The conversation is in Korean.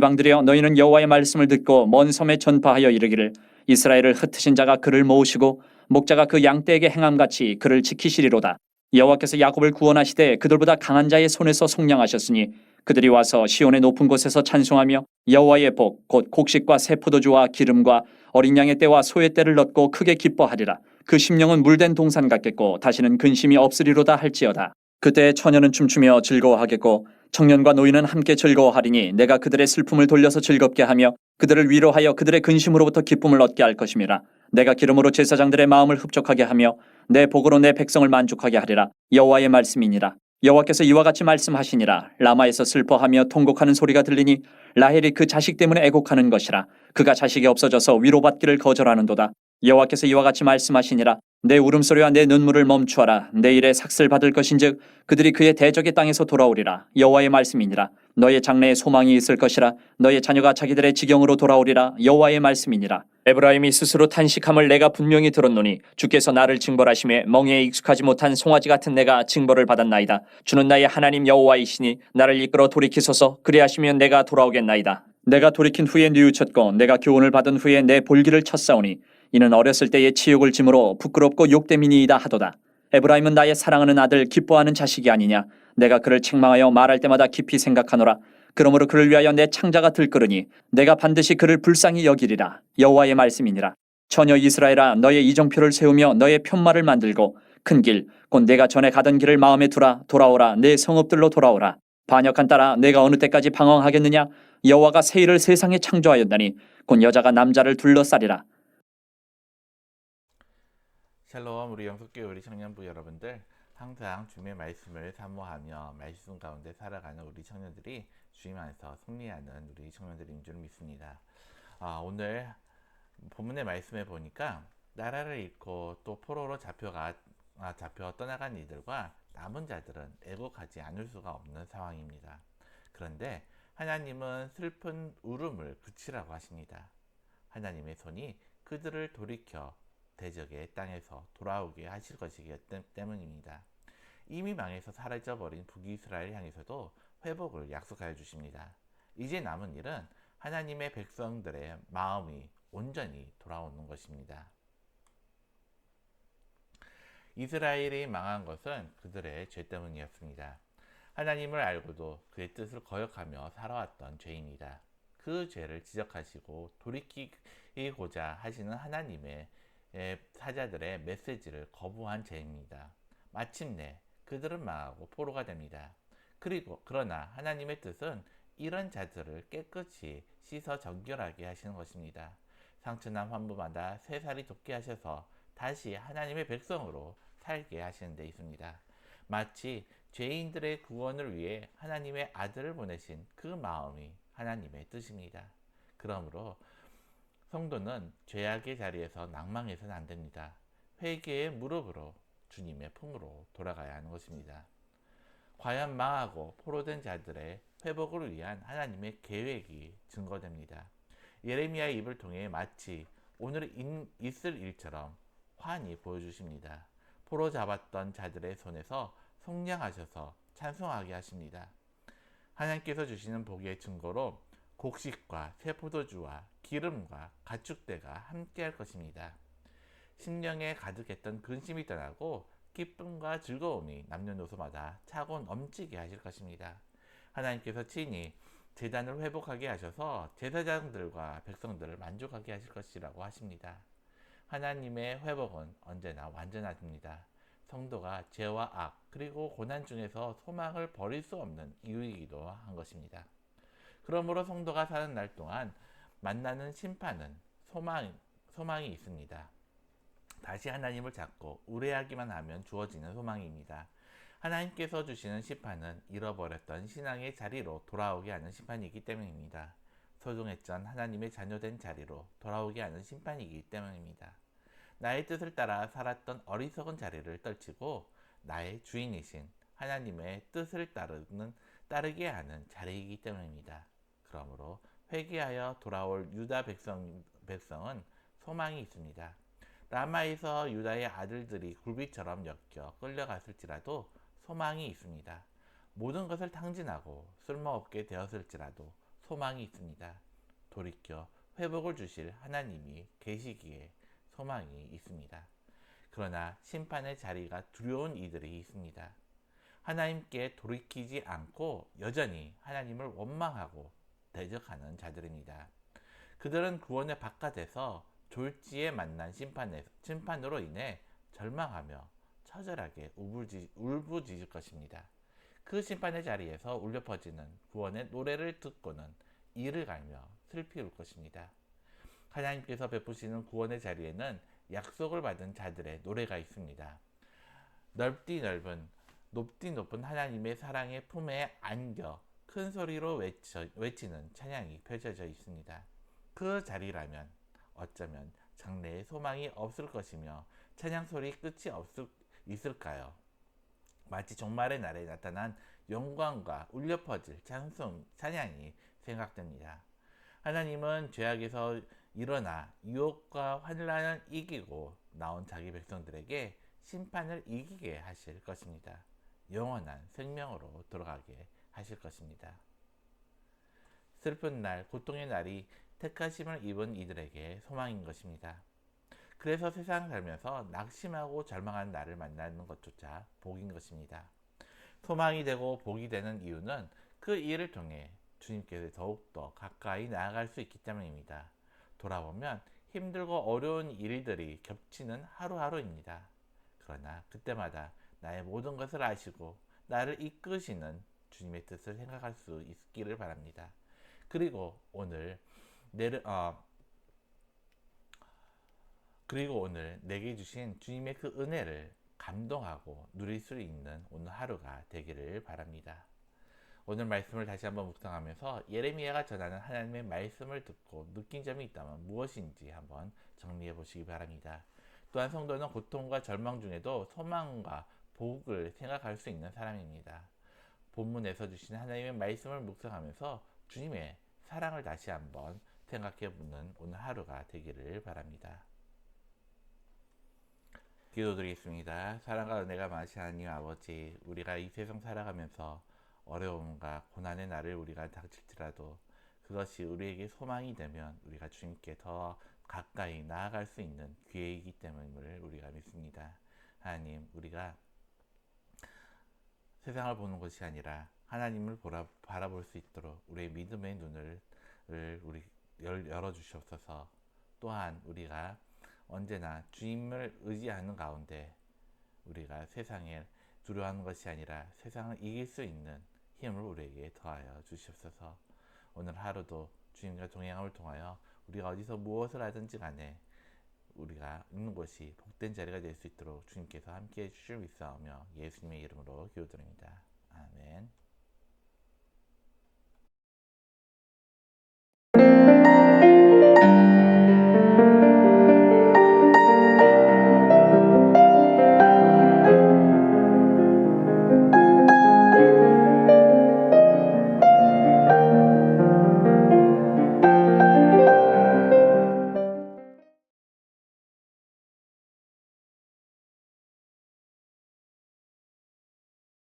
이방들이여 너희는 여호와의 말씀을 듣고 먼 섬에 전파하여 이르기를 이스라엘을 흩으신 자가 그를 모으시고 목자가 그 양떼에게 행함같이 그를 지키시리로다. 여호와께서 야곱을 구원하시되 그들보다 강한 자의 손에서 속량하셨으니 그들이 와서 시온의 높은 곳에서 찬송하며 여호와의 복 곧 곡식과 새 포도주와 기름과 어린 양의 떼와 소의 떼를 얻고 크게 기뻐하리라. 그 심령은 물된 동산 같겠고 다시는 근심이 없으리로다 할지어다. 그때 처녀는 춤추며 즐거워하겠고 청년과 노인은 함께 즐거워하리니 내가 그들의 슬픔을 돌려서 즐겁게 하며 그들을 위로하여 그들의 근심으로부터 기쁨을 얻게 할 것임이라. 내가 기름으로 제사장들의 마음을 흡족하게 하며 내 복으로 내 백성을 만족하게 하리라. 여호와의 말씀이니라. 여호와께서 이와 같이 말씀하시니라. 라마에서 슬퍼하며 통곡하는 소리가 들리니 라헬이 그 자식 때문에 애곡하는 것이라. 그가 자식이 없어져서 위로받기를 거절하는도다. 여호와께서 이와 같이 말씀하시니라. 내 울음소리와 내 눈물을 멈추어라. 내 일에 삭슬 받을 것인즉 그들이 그의 대적의 땅에서 돌아오리라. 여호와의 말씀이니라. 너의 장래에 소망이 있을 것이라. 너의 자녀가 자기들의 지경으로 돌아오리라. 여호와의 말씀이니라. 에브라임이 스스로 탄식함을 내가 분명히 들었노니 주께서 나를 징벌하심에 멍에에 익숙하지 못한 송아지 같은 내가 징벌을 받았나이다. 주는 나의 하나님 여호와이시니 나를 이끌어 돌이키소서. 그리하시면 내가 돌아오겠나이다. 내가 돌이킨 후에 뉘우쳤고 내가 교훈을 받은 후에 내 볼기를 쳤사오니 이는 어렸을 때의 치욕을 짐으로 부끄럽고 욕됨이니이다 하도다. 에브라임은 나의 사랑하는 아들 기뻐하는 자식이 아니냐. 내가 그를 책망하여 말할 때마다 깊이 생각하노라. 그러므로 그를 위하여 내 창자가 들끓으니 내가 반드시 그를 불쌍히 여기리라. 여호와의 말씀이니라. 처녀 이스라엘아 너의 이정표를 세우며 너의 편말을 만들고 큰 길 곧 내가 전에 가던 길을 마음에 두라. 돌아오라. 내 성읍들로 돌아오라. 반역한 딸아 내가 어느 때까지 방황하겠느냐. 여호와가 새 일을 세상에 창조하였나니 곧 여자가 남자를 둘러싸리라. 샬롬. 우리 영속교회 우리 청년부 여러분들, 항상 주님의 말씀을 사모하며 말씀 가운데 살아가는 우리 청년들이 주님 안에서 승리하는 우리 청년들인 줄 믿습니다. 오늘 본문의 말씀에 보니까 나라를 잃고 또 포로로 잡혀 떠나간 이들과 남은 자들은 애곡하지 않을 수가 없는 상황입니다. 그런데 하나님은 슬픈 울음을 그치라고 하십니다. 하나님의 손이 그들을 돌이켜 대적의 땅에서 돌아오게 하실 것이기 때문입니다. 이미 망해서 사라져버린 북이스라엘 향해서도 회복을 약속하여 주십니다. 이제 남은 일은 하나님의 백성들의 마음이 온전히 돌아오는 것입니다. 이스라엘이 망한 것은 그들의 죄 때문이었습니다. 하나님을 알고도 그의 뜻을 거역하며 살아왔던 죄입니다. 그 죄를 지적하시고 돌이키고자 하시는 하나님의 사자들의 메시지를 거부한 죄입니다. 마침내 그들은 망하고 포로가 됩니다. 그러나 하나님의 뜻은 이런 자들을 깨끗이 씻어 정결하게 하시는 것입니다. 상처난 환부마다 새살이 돋게 하셔서 다시 하나님의 백성으로 살게 하시는 데 있습니다. 마치 죄인들의 구원을 위해 하나님의 아들을 보내신 그 마음이 하나님의 뜻입니다. 그러므로 성도는 죄악의 자리에서 낭망해서는 안 됩니다. 회개의 무릎으로 주님의 품으로 돌아가야 하는 것입니다. 과연 망하고 포로된 자들의 회복을 위한 하나님의 계획이 증거됩니다. 예레미야의 입을 통해 마치 오늘 있을 일처럼 환히 보여주십니다. 포로 잡았던 자들의 손에서 속량하셔서 찬송하게 하십니다. 하나님께서 주시는 복의 증거로 곡식과 새 포도주와 기름과 가축대가 함께할 것입니다. 심령에 가득했던 근심이 떠나고 기쁨과 즐거움이 남녀노소마다 차고 넘치게 하실 것입니다. 하나님께서 친히 제단을 회복하게 하셔서 제사장들과 백성들을 만족하게 하실 것이라고 하십니다. 하나님의 회복은 언제나 완전하십니다. 성도가 죄와 악 그리고 고난 중에서 소망을 버릴 수 없는 이유이기도 한 것입니다. 그러므로 성도가 사는 날 동안 만나는 심판은 소망이 있습니다. 다시 하나님을 찾고 의뢰하기만 하면 주어지는 소망입니다. 하나님께서 주시는 심판은 잃어버렸던 신앙의 자리로 돌아오게 하는 심판이기 때문입니다. 소중했던 하나님의 자녀된 자리로 돌아오게 하는 심판이기 때문입니다. 나의 뜻을 따라 살았던 어리석은 자리를 떨치고 나의 주인이신 하나님의 뜻을 따르게 하는 자리이기 때문입니다. 그러므로 회개하여 돌아올 유다 백성은 소망이 있습니다. 라마에서 유다의 아들들이 굴비처럼 엮여 끌려갔을지라도 소망이 있습니다. 모든 것을 탕진하고 쓸모없게 되었을지라도 소망이 있습니다. 돌이켜 회복을 주실 하나님이 계시기에 소망이 있습니다. 그러나 심판의 자리가 두려운 이들이 있습니다. 하나님께 돌이키지 않고 여전히 하나님을 원망하고 대적하는 자들입니다. 그들은 구원의 바깥에서 졸지에 만난 심판으로 인해 절망하며 처절하게 울부짖을 것입니다. 그 심판의 자리에서 울려 퍼지는 구원의 노래를 듣고는 이를 갈며 슬피 울 것입니다. 하나님께서 베푸시는 구원의 자리에는 약속을 받은 자들의 노래가 있습니다. 넓디 넓은 높디 높은 하나님의 사랑의 품에 안겨 큰 소리로 외치는 찬양이 펼쳐져 있습니다. 그 자리라면 어쩌면 장래에 소망이 없을 것이며 찬양 소리 끝이 있을까요? 마치 종말의 날에 나타난 영광과 울려 퍼질 찬양이 생각됩니다. 하나님은 죄악에서 일어나 유혹과 환란을 이기고 나온 자기 백성들에게 심판을 이기게 하실 것입니다. 영원한 생명으로 돌아가게 하실 것입니다. 슬픈 날, 고통의 날이 택하심을 입은 이들에게 소망인 것입니다. 그래서 세상 살면서 낙심하고 절망하는 나를 만나는 것조차 복인 것입니다. 소망이 되고 복이 되는 이유는 그 일을 통해 주님께서 더욱더 가까이 나아갈 수 있기 때문입니다. 돌아보면 힘들고 어려운 일들이 겹치는 하루하루입니다. 그러나 그때마다 나의 모든 것을 아시고 나를 이끄시는 주님의 뜻을 생각할 수 있기를 바랍니다. 그리고 오늘 내게 주신 주님의 그 은혜를 감동하고 누릴 수 있는 오늘 하루가 되기를 바랍니다. 오늘 말씀을 다시 한번 묵상하면서 예레미야가 전하는 하나님의 말씀을 듣고 느낀 점이 있다면 무엇인지 한번 정리해 보시기 바랍니다. 또한 성도는 고통과 절망 중에도 소망과 복을 생각할 수 있는 사람입니다. 본문에서 주신 하나님의 말씀을 묵상하면서 주님의 사랑을 다시 한번 생각해 보는 오늘 하루가 되기를 바랍니다. 기도드리겠습니다. 사랑과 은혜가 많으신 하나님 아버지, 우리가 이 세상 살아가면서 어려움과 고난의 날을 우리가 닥칠지라도 그것이 우리에게 소망이 되면 우리가 주님께 더 가까이 나아갈 수 있는 기회이기 때문을 우리가 믿습니다. 하나님, 우리가 세상을 보는 것이 아니라 하나님을 바라볼 수 있도록 우리의 믿음의 눈을 열어주시옵소서. 또한 우리가 언제나 주님을 의지하는 가운데 우리가 세상에 두려워하는 것이 아니라 세상을 이길 수 있는 힘을 우리에게 더하여 주시옵소서. 오늘 하루도 주님과 동행함을 통하여 우리가 어디서 무엇을 하든지 간에 우리가 있는 곳이 복된 자리가 될 수 있도록 주님께서 함께해 주실 믿사오며 예수님의 이름으로 기도드립니다. 아멘.